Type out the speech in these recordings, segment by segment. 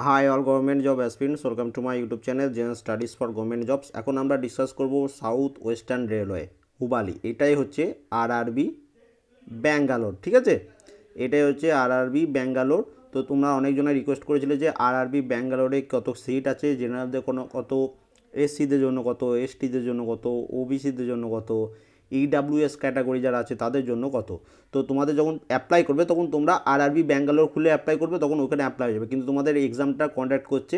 High all government job aspirants, welcome to my YouTube channel general studies for government jobs. এখন আমরা discuss করব south western railway হুবালি। এটাই হচ্ছে RRB Bangalore, ঠিক আছে। এটাই হচ্ছে আরআরবি ব্যাঙ্গালোর। তো তোমরা অনেকজনে রিকোয়েস্ট করেছিলে যে আরআরবি ব্যাঙ্গালোরে কত সিট আছে, জেনারেলদের কোনো কত, এসসিদের জন্য কত, এসটিদের জন্য কত, ওবিসিদের জন্য কত, ইডাব্লিউএস ক্যাটাগরি যারা আছে তাদের জন্য কত। তো তোমাদের যখন অ্যাপ্লাই করবে তখন তোমরা আরআরবি ব্যাঙ্গালোর খুলে অ্যাপ্লাই করবে, তখন ওখানে অ্যাপ্লাই হয়ে যাবে। কিন্তু তোমাদের এক্সামটা কন্ডাক্ট করছে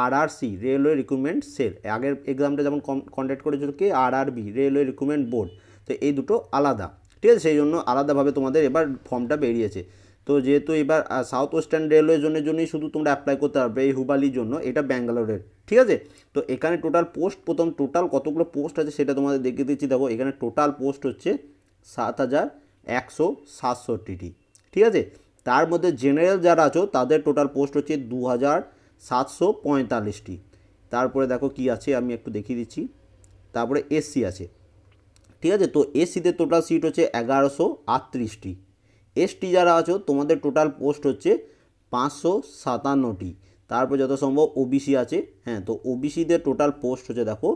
আরআরসি, রেলওয়ে রিক্রুটমেন্ট সেল। আগের এক্সামটা যেমন কন্ডাক্ট করেছিল কি আরআরবি, রেলওয়ে রিক্রুটমেন্ট বোর্ড। তো এই দুটো আলাদা, ঠিক আছে। সেই জন্য আলাদাভাবে তোমাদের এবার ফর্মটা বেরিয়েছে। তো যেহেতু এবার সাউথ ওয়েস্টার্ন রেলওয়ের জন্যই শুধু তোমরা অ্যাপ্লাই করতে পারবে এই হুবালির জন্য, এটা ব্যাঙ্গালোরের, ঠিক আছে। তো এখানে টোটাল পোস্ট, প্রথম টোটাল কতগুলো পোস্ট আছে সেটা তোমাদের দেখিয়ে দিচ্ছি। দেখো এখানে টোটাল পোস্ট হচ্ছে 7,167টি, ঠিক আছে। তার মধ্যে জেনারেল যারা আছো তাদের টোটাল পোস্ট হচ্ছে 2,745টি। তারপরে দেখো কি আছে আমি একটু দেখিয়ে দিচ্ছি। তারপরে এসসি আছে, ঠিক আছে। তো এসসিতে টোটাল সিট হচ্ছে 1138টি। এসটি যারা আছো তোমাদের টোটাল পোস্ট হচ্ছে 557টি। তারপর যত সম্ভব ওবিসি আছে, হ্যাঁ। তো ওবিসিদের টোটাল পোস্ট হচ্ছে দেখো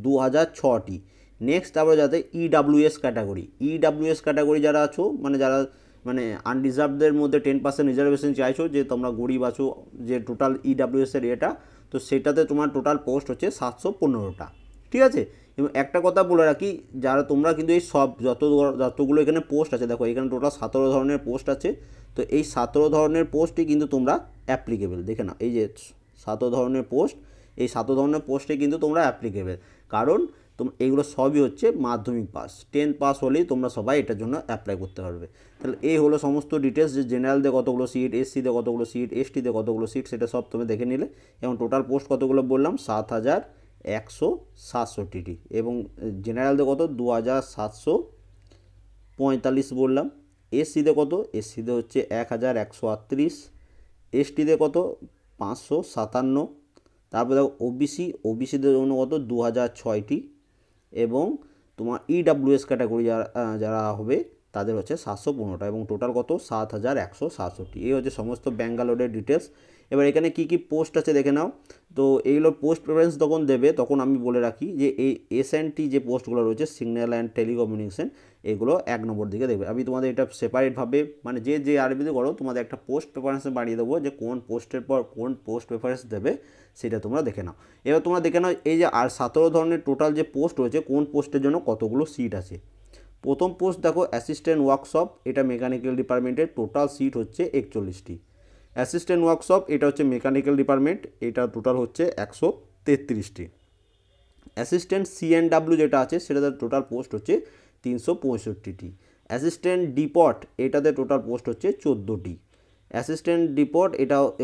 2006টি। নেক্সট তারপরে যাতে ইডাব্লিউএস ক্যাটাগরি, ইডাব্লিউএস ক্যাটাগরি যারা আছো, মানে যারা মানে আনরিজার্ভদের মধ্যে 10% রিজার্ভেশন চাইছো, যে তোমরা গরিব আছো, যে টোটাল ইডাব্লিউএসের এটা, তো সেটাতে তোমার টোটাল পোস্ট হচ্ছে 715টা, ঠিক আছে। এবং একটা কথা বলে রাখি, যারা তোমরা কিন্তু এই সব যতগুলো এখানে পোস্ট আছে, দেখো এখানে টোটাল 17 ধরনের পোস্ট আছে। তো এই 17 ধরনের পোস্টই কিন্তু তোমরা অ্যাপ্লিকেবল, দেখে নাও এই যে 17 ধরনের পোস্ট, এই 17 ধরনের পোস্টে কিন্তু তোমরা অ্যাপ্লিকেবল। কারণ এইগুলো সবই হচ্ছে মাধ্যমিক পাস, 10 পাস হলেই তোমরা সবাই এটার জন্য অ্যাপ্লাই করতে পারবে। তাহলে এই হলো সমস্ত ডিটেলস, যে জেনারেলতে কতগুলো সিট, এসসিতে কতগুলো সিট, এসটিতে কতগুলো সিট, সেটা সব তুমি দেখে নিলে। এবং টোটাল পোস্ট কতগুলো বললাম, 7,167টি। এবং জেনারেলদের কত, 2,745 বললাম। এসসিতে কত, এসসিতে হচ্ছে 1,138। এসটিতে কত, 557। তারপরে দেখো ওবিসি, ওবিসিদের জন্য কত, 2,006টি। এবং তোমার ইডাব্লিউএস ক্যাটাগরি যারা যারা হবে তাদের হচ্ছে 715টা। এবং টোটাল কত, 7,167। এই হচ্ছে সমস্ত ব্যাঙ্গালোরের ডিটেলস। এবার এখানে কি কি পোস্ট আছে দেখে নাও। তো এইগুলো পোস্ট প্রেফারেন্স যখন দেবে তখন আমি বলে রাখি যে এই এসএনটি যে পোস্টগুলো রয়েছে, সিগন্যাল অ্যান্ড টেলিকমিউনিকেশন, এগুলো 1 নম্বর দিকে দেবে। আমি তোমাদের এটা সেপারেটভাবে, মানে যে আরবিতে করো তোমাদের একটা পোস্ট প্রেফারেন্স বানিয়ে দেবো, যে কোন পোস্টের পর কোন পোস্ট প্রেফারেন্স দেবে সেটা তোমরা দেখে নাও। এবার তোমরা দেখে নাও এই যে আর 17 ধরনের টোটাল যে পোস্ট রয়েছে, কোন পোস্টের জন্য কতগুলো সিট আছে। প্রথম পোস্ট দেখো অ্যাসিস্ট্যান্ট ওয়ার্কশপ, এটা মেকানিক্যাল ডিপার্টমেন্টের, টোটাল সিট হচ্ছে 41টি। অ্যাসিস্ট্যান্ট ওয়ার্কশপ এটা হচ্ছে মেকানিক্যাল ডিপার্টমেন্ট, এটা টোটাল হচ্ছে 133টি। অ্যাসিস্ট্যান্ট সিএনডাব্লিউ যেটা আছে সেটাতে টোটাল পোস্ট হচ্ছে 365টি। অ্যাসিস্ট্যান্ট ডিপট এটাতে টোটাল পোস্ট হচ্ছে 14টি। অ্যাসিস্ট্যান্ট ডিপট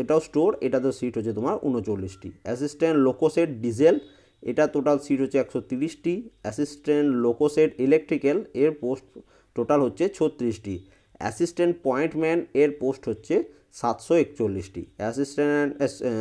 এটাও স্টোর, এটাতে সিট হচ্ছে তোমার 39টি। অ্যাসিস্ট্যান্ট লোকোসেট ডিজেল, এটা টোটাল সিট হচ্ছে 130টি। অ্যাসিস্ট্যান্ট লোকোসেট ইলেকট্রিক্যাল এর পোস্ট টোটাল হচ্ছে 36টি। অ্যাসিস্ট্যান্ট পয়েন্টম্যান এর পোস্ট হচ্ছে 741টি। Assistant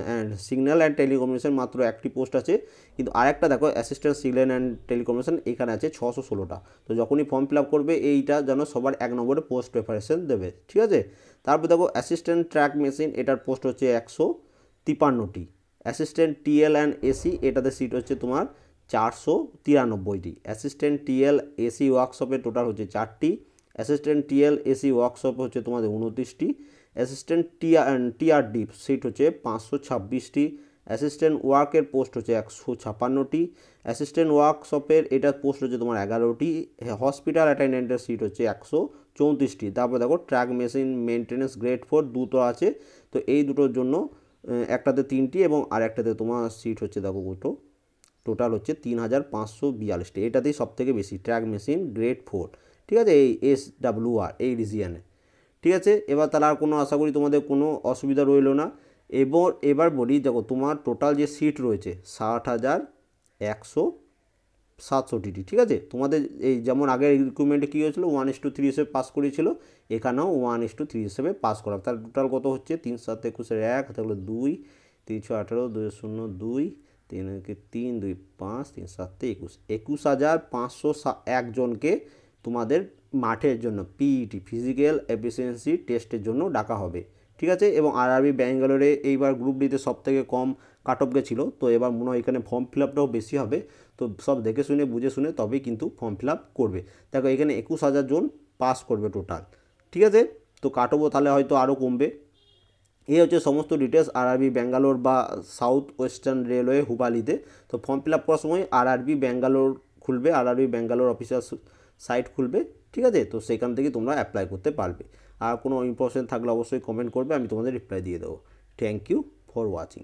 and signal and telecommunication মাত্র একটি পোস্ট আছে। কিন্তু আরেকটা দেখো অ্যাসিস্ট্যান্ট সিগন্যাল অ্যান্ড টেলিকমিউনিকেশন, এখানে আছে 616টা। তো যখনই ফর্ম ফিল আপ করবে এইটা যেন সবার 1 নম্বরে পোস্ট প্রেফারেন্স দেবে, ঠিক আছে। তারপর দেখো অ্যাসিস্ট্যান্ট ট্র্যাক মেশিন, এটার পোস্ট হচ্ছে 153টি। অ্যাসিস্ট্যান্ট টিএল অ্যান্ড এসি, এটাতে সিট হচ্ছে তোমার 493টি। অ্যাসিস্ট্যান্ট টিএল এসি ওয়ার্কশপের টোটাল হচ্ছে 4টি। অ্যাসিস্ট্যান্ট টিএল এসি ওয়ার্কশপ হচ্ছে তোমাদের 29টি। অ্যাসিস্ট্যান্ট টিআরডি সিট হচ্ছে 526টি। অ্যাসিস্ট্যান্ট ওয়ার্কের পোস্ট হচ্ছে 156টি। অ্যাসিস্ট্যান্ট ওয়ার্কশপের এটার পোস্ট হচ্ছে তোমার 11টি। হসপিটাল অ্যাটেন্ডেন্টের সিট হচ্ছে 134টি। তারপর দেখো ট্র্যাক মেশিন মেনটেন্যান্স গ্রেড 4 দুটো আছে। তো এই দুটোর জন্য একটাতে 3টি এবং আর একটাতে তোমার সিট হচ্ছে দেখো দুটো, টোটাল হচ্ছে 3,542টি। এটাতেই সব থেকে বেশি, ট্র্যাক মেশিন গ্রেড 4, ঠিক আছে, এই SWR এই রিজিয়ানে, ঠিক আছে। এবার তাহলে আর কোনো, আশা করি তোমাদের কোনো অসুবিধা রইল না। এবার বলি, দেখো তোমার টোটাল যে সিট রয়েছে 60,167টি, ঠিক আছে। তোমাদের এই যেমন আগের রিক্রুটমেন্টে কী হয়েছিল, 1:3 হিসেবে পাস করেছিল, এখানেও 1:3 হিসেবে পাস করা। তার টোটাল কত হচ্ছে, 3 7 21 1 তাহলে 2, 3 6 18, 2 0 2, 3 3 2 5, 3 7 21, 21,501 জনকে তোমাদের মাঠের জন্য পিইটি ফিজিক্যাল এফিসিয়েন্সি টেস্টের জন্য ডাকা হবে, ঠিক আছে। এবং আরআরবি ব্যাঙ্গালোরে এইবার গ্রুপ ডিতে সবথেকে কম কাট অফ গেছিলো, তো এবার মনে হয় এখানে ফর্ম ফিল আপটাও বেশি হবে। তো সব দেখে শুনে বুঝে শুনে তবেই কিন্তু ফর্ম ফিল আপ করবে। দেখো এখানে 21,000 জন পাস করবে টোটাল, ঠিক আছে। তো কাট অফও তাহলে হয়তো আরও কমবে। এই হচ্ছে সমস্ত ডিটেলস আরআরবি ব্যাঙ্গালোর বা সাউথ ওয়েস্টার্ন রেলওয়ে হুবালিতে। তো ফর্ম ফিল আপ করার সময় আরআরবি ব্যাঙ্গালোর খুলবে, আরআরবি ব্যাঙ্গালোর অফিসিয়াল সাইট খুলবে, ঠিক আছে। তো সেখান থেকে তোমরা অ্যাপ্লাই করতে পারবে। আর কোনো ইনফরমেশন থাকলে অবশ্যই কমেন্ট করবে, আমি তোমাদের রিপ্লাই দিয়ে দেবো। Thank you for watching.